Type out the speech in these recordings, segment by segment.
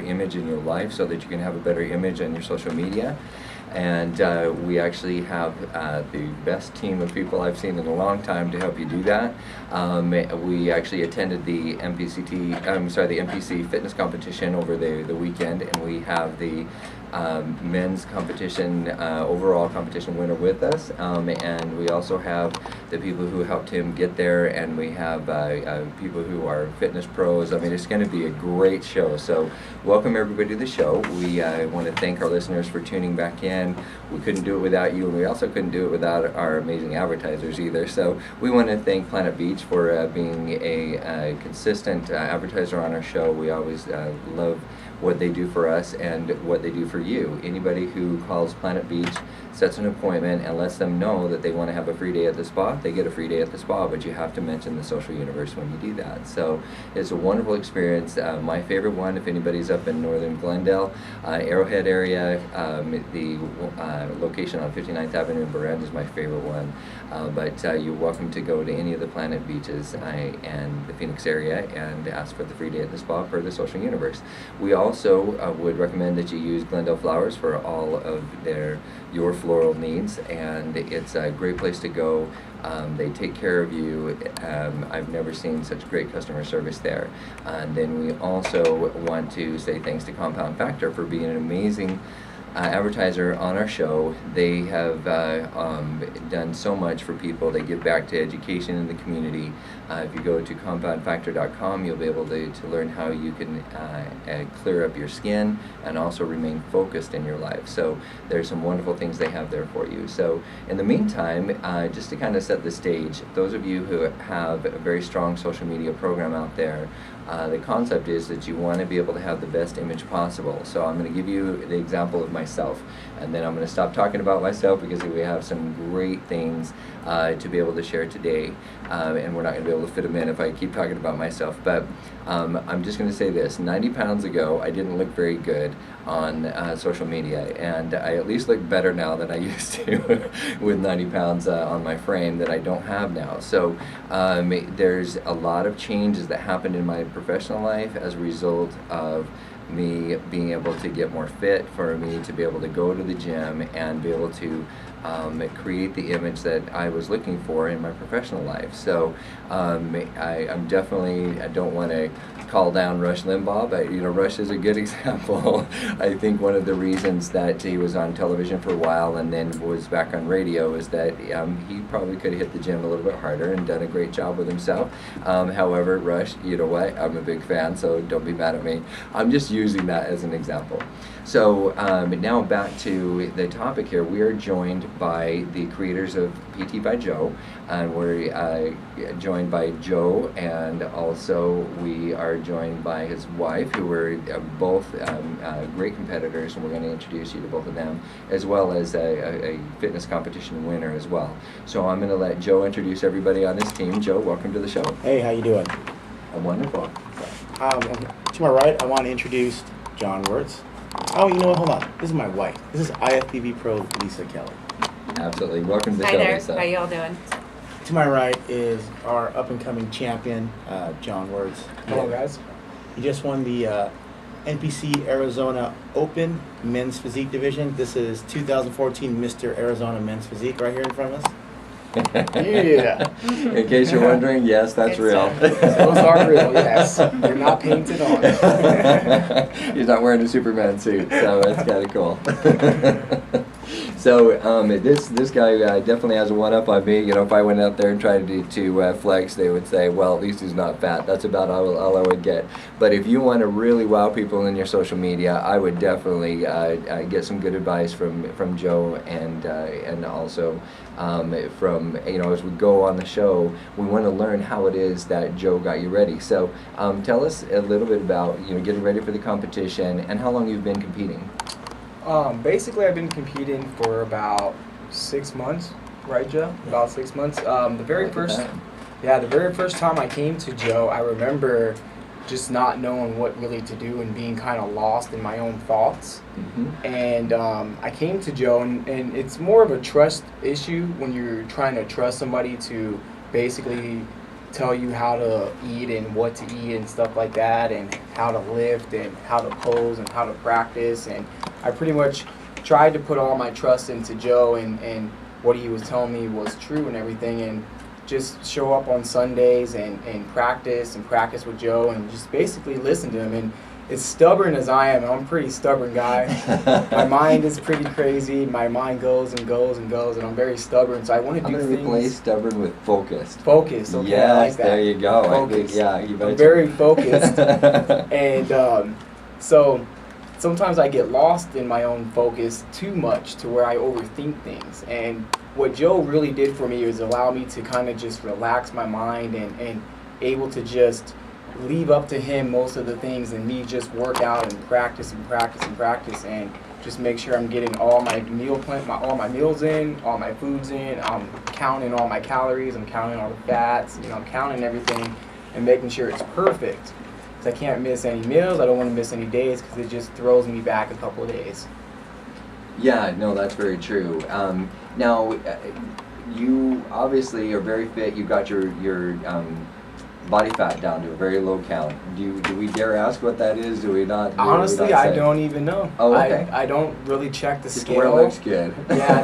image in your life so that you can have a better image on your social media. And we actually have the best team of people I've seen in a long time to help you do that. We actually attended the the MPC fitness competition over the weekend, and we have the men's competition, overall competition winner with us, and we also have the people who helped him get there, and we have people who are fitness pros. I mean, it's going to be a great show. So welcome everybody to the show. We want to thank our listeners for tuning back in. We couldn't do it without you, and we also couldn't do it without our amazing advertisers either. So we want to thank Planet Beach for being a consistent advertiser on our show. We always love what they do for us and what they do for you. Anybody who calls Planet Beach, sets an appointment, and lets them know that they want to have a free day at the spa, they get a free day at the spa, but you have to mention the Social Universe when you do that. So it's a wonderful experience. My favorite one, if anybody's up in northern Glendale, Arrowhead area, the location on 59th Avenue in Berend is my favorite one. But you're welcome to go to any of the Planet Beaches and the Phoenix area and ask for the free day at the spa for the Social Universe. We also would recommend that you use Glendale Flowers for all of your floral needs, and it's a great place to go. They take care of you. I've never seen such great customer service there. And then we also want to say thanks to Compound Factor for being an amazing advertiser on our show. They have done so much for people. They give back to education in the community. If you go to compoundfactor.com, you'll be able to learn how you can clear up your skin and also remain focused in your life. So there's some wonderful things they have there for you. So in the meantime, just to kind of set the stage, those of you who have a very strong social media program out there, the concept is that you want to be able to have the best image possible. So I'm going to give you the example of myself, and then I'm going to stop talking about myself because we have some great things to be able to share today, and we're not going to be able to fit them in if I keep talking about myself. But I'm just going to say this: 90 pounds ago, I didn't look very good on social media, and I at least look better now than I used to with 90 pounds on my frame that I don't have now. So there's a lot of changes that happened in my professional life as a result of me being able to get more fit, for me to be able to go to the gym and be able to create the image that I was looking for in my professional life. So I'm definitely, I don't want to call down Rush Limbaugh, but Rush is a good example. I think one of the reasons that he was on television for a while and then was back on radio is that he probably could have hit the gym a little bit harder and done a great job with himself. However, Rush, you know what, I'm a big fan, so don't be mad at me. I'm just using that as an example. So now back to the topic here. We are joined by the creators of PT by Joe, and we're joined by Joe, and also we are joined by his wife, who were both great competitors, and we're going to introduce you to both of them, as well as a fitness competition winner as well. So I'm going to let Joe introduce everybody on his team. Joe, welcome to the show. Hey, how you doing? I'm wonderful. To my right, I want to introduce John Wirtz. Oh, you know what? Hold on. This is my wife. This is IFBB Pro Lisa Kelly. Absolutely. Welcome to the Hi show, there. Lisa. How y'all doing? To my right is our up-and-coming champion, John Wirtz. Hello, guys. He just won the NPC Arizona Open Men's Physique Division. This is 2014 Mr. Arizona Men's Physique right here in front of us. Yeah. In case you're wondering, yes, that's real. Those are real, yes. They're not painted on. He's not wearing a Superman suit, so that's kind of cool. So this guy definitely has a one-up on me. If I went out there and tried to flex, they would say, well, at least he's not fat. That's about all I would get. But if you want to really wow people in your social media, I would definitely get some good advice from Joe, and also from, as we go on the show, we want to learn how it is that Joe got you ready. So tell us a little bit about getting ready for the competition and how long you've been competing. Basically, I've been competing for about 6 months, right, Joe? About 6 months. The very first time I came to Joe, I remember just not knowing what really to do and being kind of lost in my own thoughts. Mm-hmm. And I came to Joe, and it's more of a trust issue when you're trying to trust somebody to basically tell you how to eat and what to eat and stuff like that, and how to lift and how to pose and how to practice. And I pretty much tried to put all my trust into Joe, and what he was telling me was true and everything, and just show up on Sundays and practice with Joe, and just basically listen to him. And as stubborn as I am, I'm a pretty stubborn guy. My mind is pretty crazy. My mind goes and goes and goes, and I'm very stubborn. So I want to do things. Replace stubborn with focused. Focused. Okay, yes, I like that. there you go. Focused. I think, yeah, you bet. I'm very focused, and so sometimes I get lost in my own focus too much to where I overthink things. And what Joe really did for me is allow me to kind of just relax my mind and able to just leave up to him most of the things, and me just work out and practice and practice and practice, and just make sure I'm getting all my meal plan, all my meals in, all my foods in. I'm counting all my calories, I'm counting all the fats, I'm counting everything and making sure it's perfect. Because I can't miss any meals, I don't want to miss any days, because it just throws me back a couple of days. Yeah, no, that's very true. Now, you obviously are very fit. You've got your body fat down to a very low count. Do we dare ask what that is? Do we not? Honestly, I don't even know. Oh, okay. I don't really check the Just scale. where it looks good. Yeah,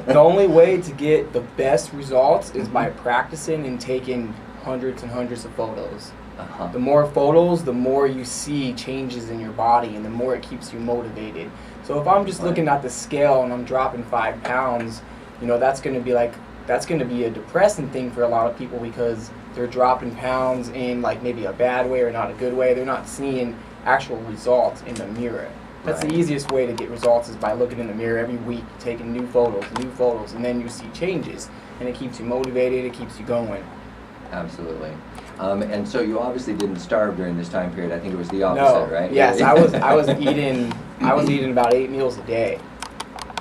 the only way to get the best results is by practicing and taking hundreds and hundreds of photos. Uh-huh. The more photos, the more you see changes in your body, and the more it keeps you motivated. So if I'm just looking at the scale and I'm dropping 5 pounds, that's going to be a depressing thing for a lot of people, because they're dropping pounds in like maybe a bad way or not a good way. They're not seeing actual results in the mirror. That's Right. the easiest way to get results, is by looking in the mirror every week, taking new photos, and then you see changes, and it keeps you motivated, it keeps you going. Absolutely. And so you obviously didn't starve during this time period. I think it was the opposite, right? Yes, I was eating about 8 meals a day.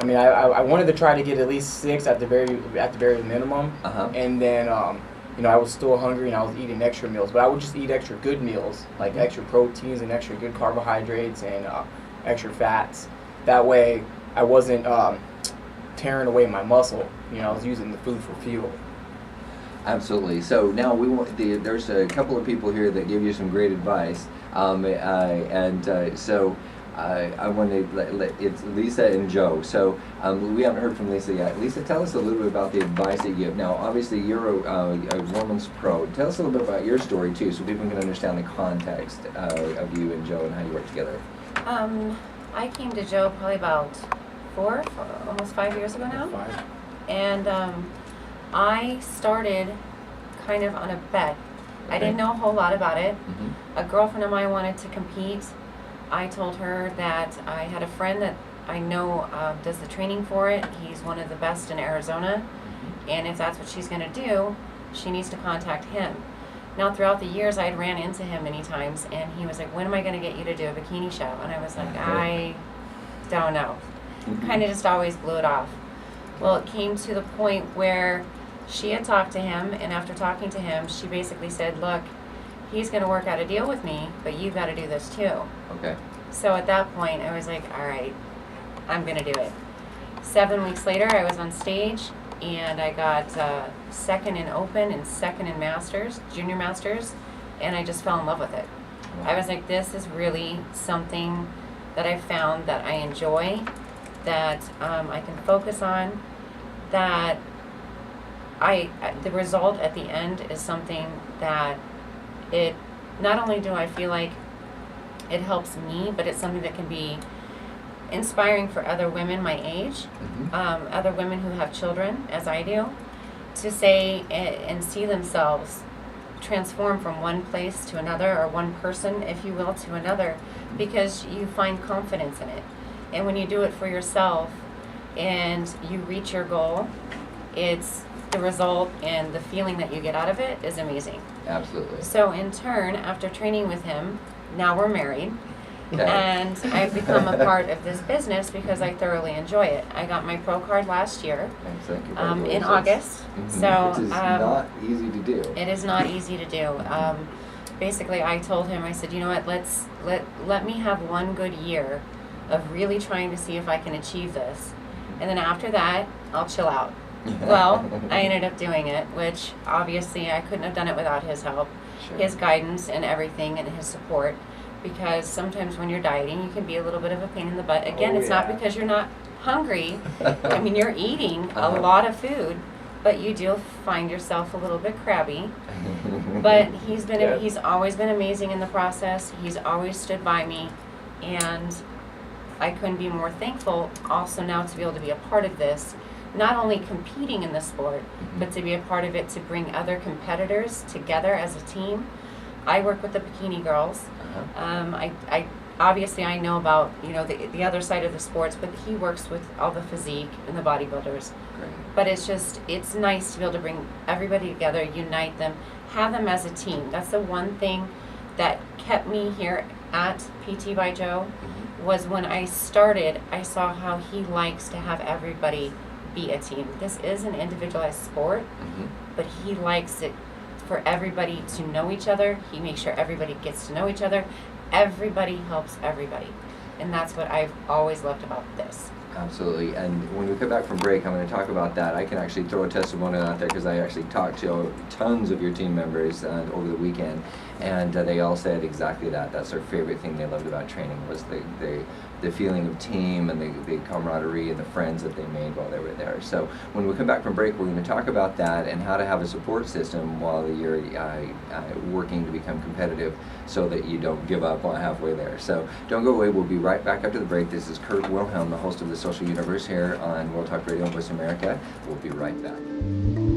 I mean, I wanted to try to get at least 6 at the very minimum, Uh-huh. and then I was still hungry and I was eating extra meals, but I would just eat extra good meals, like extra proteins and extra good carbohydrates and extra fats. That way, I wasn't tearing away my muscle. I was using the food for fuel. Absolutely. So now there's a couple of people here that give you some great advice, so I want to it's Lisa and Joe. So we haven't heard from Lisa yet. Lisa, tell us a little bit about the advice that you give. Now, obviously, you're a woman's pro. Tell us a little bit about your story too, so people can understand the context of you and Joe and how you work together. I came to Joe probably about almost 5 years ago now. 5. And I started kind of on a bet. Okay. I didn't know a whole lot about it. Mm-hmm. A girlfriend of mine wanted to compete. I told her that I had a friend that I know does the training for it. He's one of the best in Arizona. Mm-hmm. And if that's what she's going to do, she needs to contact him. Now, throughout the years, I had ran into him many times, and he was like, when am I going to get you to do a bikini show? And I was like, I don't know. Mm-hmm. Kind of just always blew it off. Well, it came to the point where she had talked to him, and after talking to him, she basically said, look, he's going to work out a deal with me, but you've got to do this too. Okay. So at that point, I was like, all right, I'm going to do it. 7 weeks later, I was on stage, and I got second in Open and second in Masters, Junior Masters, and I just fell in love with it. I was like, this is really something that I found that I enjoy, that I can focus on, that the result at the end is something that it, not only do I feel like it helps me, but it's something that can be inspiring for other women my age, Mm-hmm. other women who have children, as I do, to say and see themselves transform from one place to another, or one person, if you will, to another, because you find confidence in it. And when you do it for yourself and you reach your goal, it's the result and the feeling that you get out of it is amazing. Absolutely. So in turn, after training with him, now we're married. Okay. And I've become a part of this business because I thoroughly enjoy it. I got my pro card last year Thank you. in Congratulations. August. Mhm. So Which is not easy to do. it is not easy to do. Basically, I told him, I said, you know what, let me have one good year of really trying to see if I can achieve this. And then after that, I'll chill out. Well, I ended up doing it, which obviously I couldn't have done it without his help, Sure. his guidance and everything, and his support. Because sometimes when you're dieting, you can be a little bit of a pain in the butt. Again, Oh, it's not yeah. because you're not hungry. I mean, you're eating Uh-huh. a lot of food, but you do find yourself a little bit crabby. But Yeah. he's always been amazing in the process. He's always stood by me, and I couldn't be more thankful also now to be able to be a part of this, not only competing in the sport, but to be a part of it to bring other competitors together as a team. I work with the bikini girls. Uh-huh. I obviously I know about, you know, the other side of the sports, but he works with all the physique and the bodybuilders. Great. But it's nice to be able to bring everybody together, unite them, have them as a team. That's the one thing that kept me here at PT by Joe, was when I started, I saw how he likes to have everybody be a team. This is an individualized sport, but he likes it for everybody to know each other. He makes sure everybody gets to know each other. Everybody helps everybody. And that's what I've always loved about this. Absolutely. And when we come back from break, I'm going to talk about that. I can actually throw a testimonial out there because I actually talked to tons of your team members over the weekend, and they all said exactly that. That's their favorite thing they loved about training, was the feeling of team and the camaraderie and the friends that they made while they were there. So when we come back from break, we're going to talk about that and how to have a support system while you're working to become competitive, so that you don't give up on halfway there. So don't go away. We'll be right back after the break. This is Kurt Wilhelm, the host of the Social Universe here on World Talk Radio in Voice America. We'll be right back.